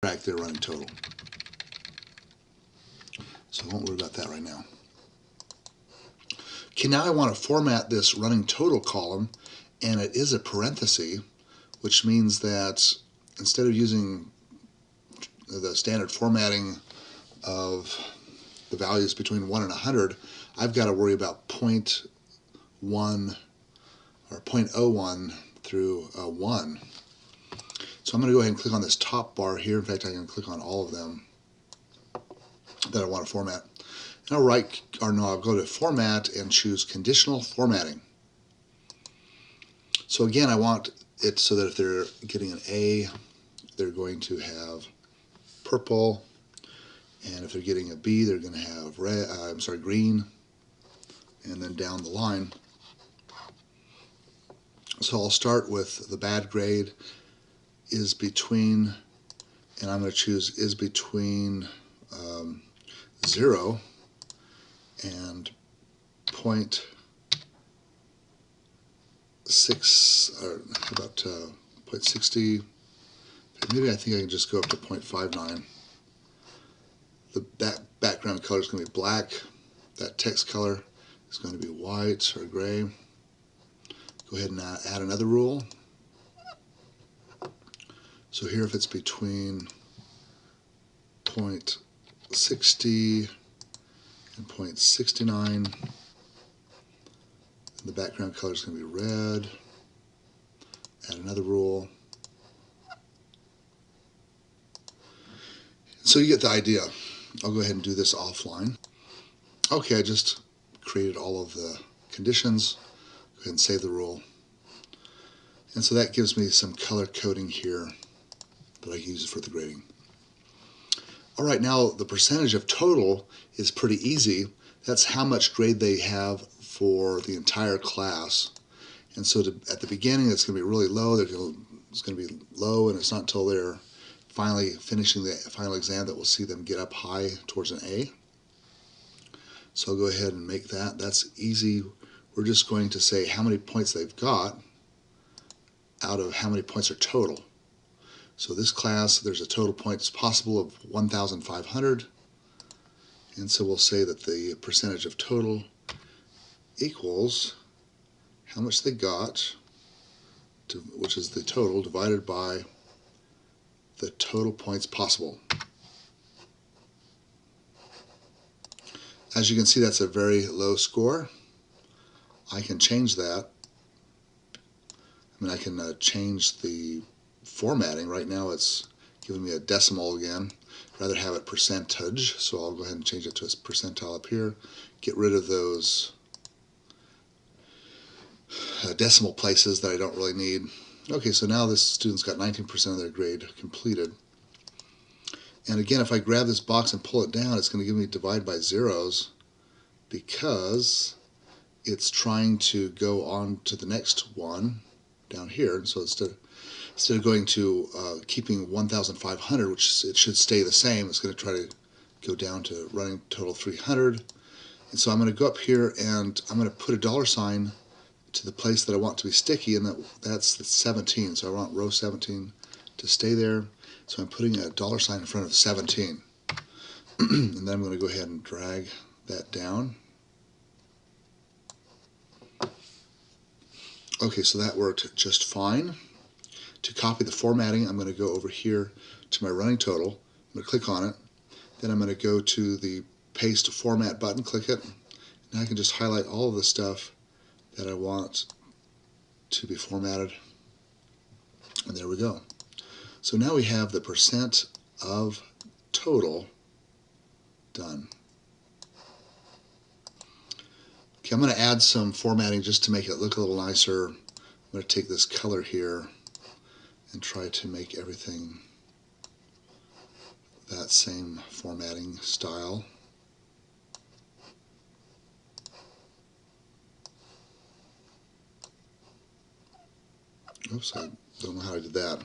track their running total. So I won't worry about that right now. Okay, now I want to format this running total column, and it is a parenthesis, which means that instead of using the standard formatting of the values between 1 and 100, I've got to worry about 0.1 or 0.01 through 1. So I'm going to go ahead and click on this top bar here. In fact, I can click on all of them that I want to format. And I'll go to Format and choose Conditional Formatting. So again, I want it so that if they're getting an A, they're going to have purple, and if they're getting a B, they're going to have green, and then down the line. So I'll start with the bad grade is between, and I'm going to choose is between 0 and 0.6, or about 0.60. Maybe I think I can just go up to 0.59. That background color is going to be black. That text color is going to be white or gray. Go ahead and add another rule. So here, if it's between 0.60 and 0.69, the background color is going to be red. Add another rule. So you get the idea. I'll go ahead and do this offline. Okay, I just created all of the conditions. Go ahead and save the rule. And so that gives me some color coding here that I can use for the grading. All right, now the percentage of total is pretty easy. That's how much grade they have for the entire class. And so at the beginning, it's going to be really low. It's going to be low, and it's not until they're finally finishing the final exam that we'll see them get up high towards an A. So I'll go ahead and make that. That's easy. We're just going to say how many points they've got out of how many points are total. So this class, there's a total points possible of 1,500. And so we'll say that the percentage of total equals how much they got, which is the total, divided by the total points possible. As you can see, that's a very low score. I can change that. I mean, I can change the formatting. Right now it's giving me a decimal again. I'd rather have it percentage, so I'll go ahead and change it to a percentile up here. Get rid of those decimal places that I don't really need. Okay, so now this student's got 19% of their grade completed. And again, if I grab this box and pull it down, it's going to give me divide by zeros because it's trying to go on to the next one down here. And so instead of going to keeping 1,500, which it should stay the same, it's going to try to go down to running total 300. And so I'm going to go up here and I'm going to put a $sign to the place that I want to be sticky, and that's the 17. So I want row 17 to stay there. So I'm putting a $sign in front of 17. And then I'm going to go ahead and drag that down. Okay, so that worked just fine. To copy the formatting, I'm going to go over here to my running total. I'm going to click on it. Then I'm going to go to the Paste Format button, click it. Now I can just highlight all of the stuff that I want to be formatted. And there we go. So now we have the percent of total done. Okay, I'm going to add some formatting just to make it look a little nicer. I'm going to take this color here and try to make everything that same formatting style. Oops, I don't know how I did that.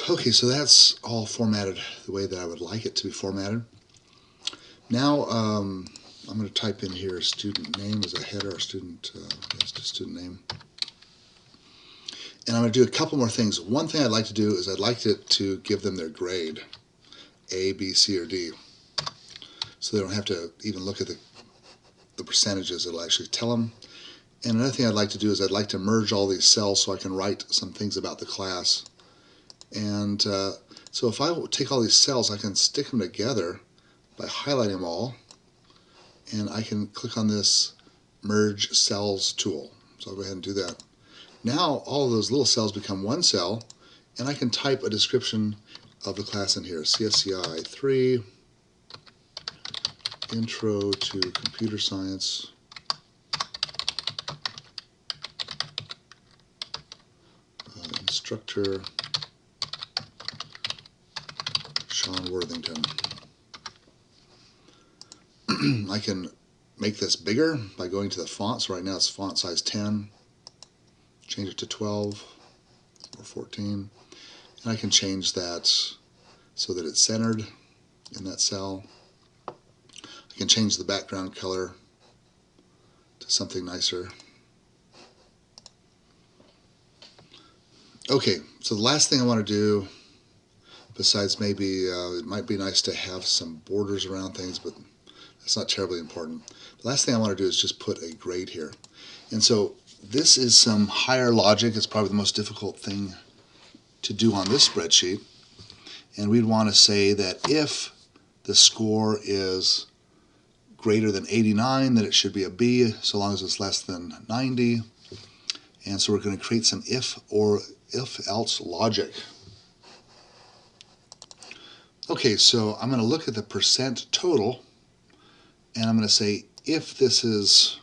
Okay, so that's all formatted the way that I would like it to be formatted. Now I'm going to type in here student name as a header, or student, student name. And I'm going to do a couple more things. One thing I'd like to do is I'd like it to give them their grade, A, B, C, or D. So they don't have to even look at the percentages. It'll actually tell them. And another thing I'd like to do is I'd like to merge all these cells so I can write some things about the class. And so if I take all these cells, I can stick them together by highlighting them all. And I can click on this Merge Cells tool. So I'll go ahead and do that. Now all of those little cells become one cell, and I can type a description of the class in here. CSCI 3, Intro to Computer Science, instructor Sean Worthington. I can make this bigger by going to the font. So right now it's font size 10. Change it to 12 or 14. And I can change that so that it's centered in that cell. I can change the background color to something nicer. Okay, so the last thing I want to do, besides maybe it might be nice to have some borders around things, but that's not terribly important. The last thing I want to do is just put a grade here. And so this is some higher logic. It's probably the most difficult thing to do on this spreadsheet. And we'd want to say that if the score is greater than 89, then it should be a B, so long as it's less than 90. And so we're going to create some if or if-else logic. Okay, so I'm going to look at the percent total, and I'm going to say if this is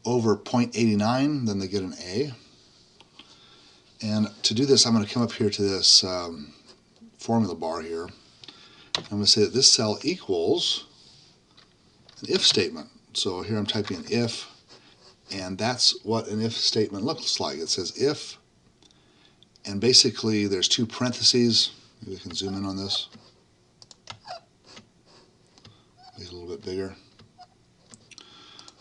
over 0.89, then they get an A. And to do this, I'm going to come up here to this formula bar here. I'm going to say that this cell equals an if statement. So here I'm typing an if, and that's what an if statement looks like. It says if, and basically there's two parentheses. Maybe we can zoom in on this. Make it a little bit bigger.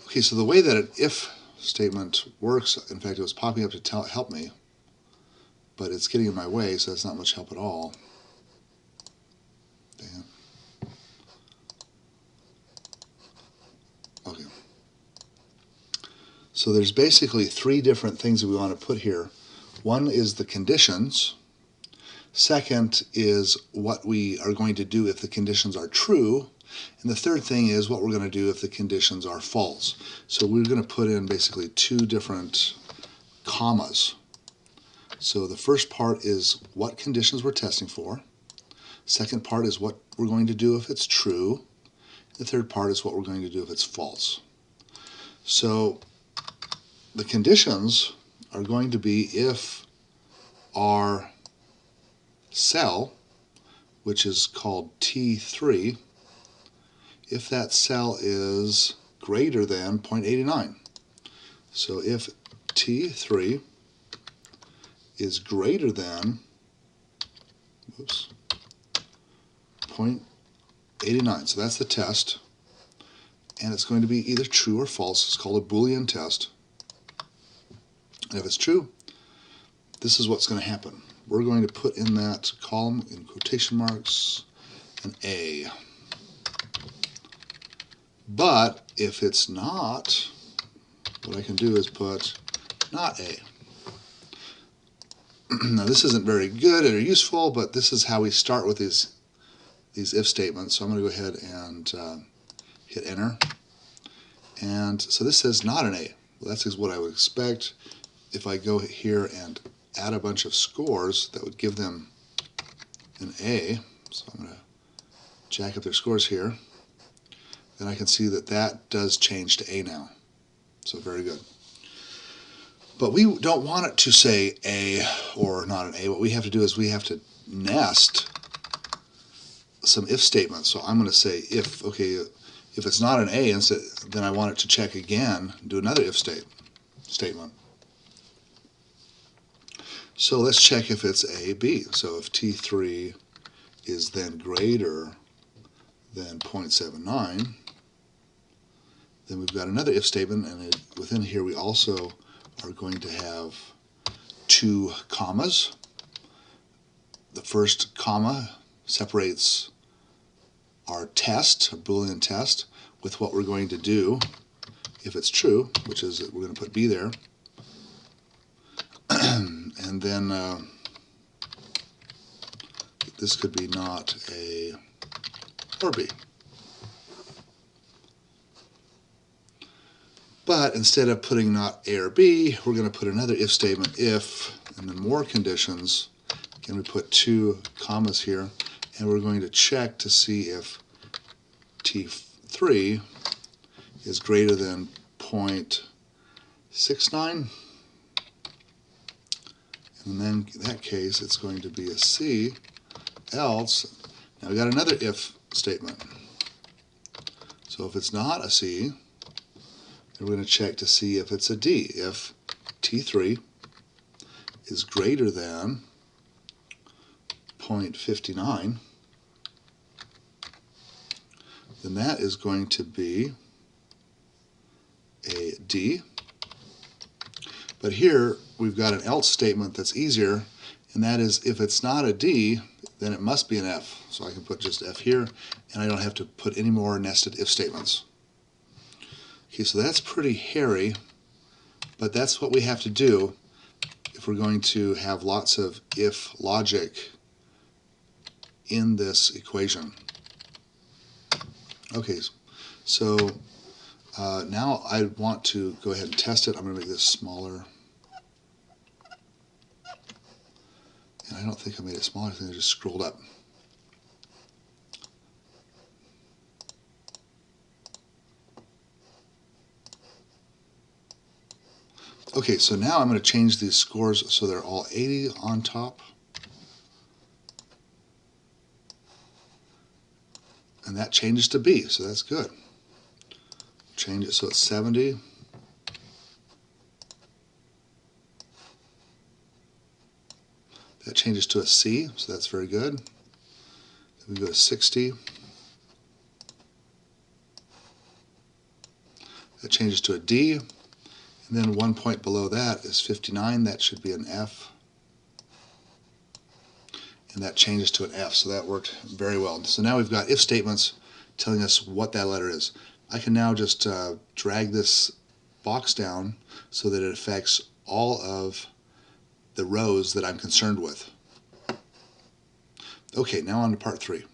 Okay, so the way that an if statement works, in fact it was popping up to help me, but it's getting in my way, so that's not much help at all. Dang it. Okay. So there's basically three different things that we want to put here. One is the conditions. Second is what we are going to do if the conditions are true. And the third thing is what we're going to do if the conditions are false. So we're going to put in basically two different commas. So the first part is what conditions we're testing for. Second part is what we're going to do if it's true. The third part is what we're going to do if it's false. So the conditions are going to be if our cell, which is called T3, if that cell is greater than 0.89. So if T3 is greater than 0.89, so that's the test, and it's going to be either true or false. It's called a Boolean test. And if it's true, this is what's going to happen. We're going to put in that column in quotation marks an A. But if it's not, what I can do is put not A. Now this isn't very good or useful, but this is how we start with these if statements. So I'm going to go ahead and hit enter. And so this says not an A. Well, that's what I would expect. If I go here and add a bunch of scores, that would give them an A. So I'm going to jack up their scores here. Then I can see that that does change to A now. So very good. But we don't want it to say A or not an A. What we have to do is we have to nest some if statements. So I'm going to say if, okay, if it's not an A, then I want it to check again and do another if statement. So let's check if it's A, B. So if T3 is then greater than 0.79, then we've got another if statement, and within here we also are going to have two commas. The first comma separates our test, our Boolean test, with what we're going to do if it's true, which is that we're going to put B there. And then this could be not A or B. But instead of putting not A or B, we're going to put another if statement, if, and then more conditions. Again, we put two commas here, and we're going to check to see if T3 is greater than 0.69. And then in that case, it's going to be a C, else. Now we got another if statement. So if it's not a C, then we're going to check to see if it's a D. If T3 is greater than 0.59, then that is going to be a D. But here we've got an else statement that's easier, and that is if it's not a D, then it must be an F. So I can put just F here, and I don't have to put any more nested if statements. Okay, so that's pretty hairy, but that's what we have to do if we're going to have lots of if logic in this equation. Okay, so now I want to go ahead and test it. I'm going to make this smaller. And I don't think I made it smaller. I think I just scrolled up. Okay, so now I'm going to change these scores so they're all 80 on top. And that changes to B, so that's good. Change it so it's 70. That changes to a C, so that's very good. Then we go to 60. That changes to a D. And then 1 point below that is 59. That should be an F. And that changes to an F, so that worked very well. So now we've got if statements telling us what that letter is. I can now just drag this box down so that it affects all of the rows that I'm concerned with. Okay, now on to part 3.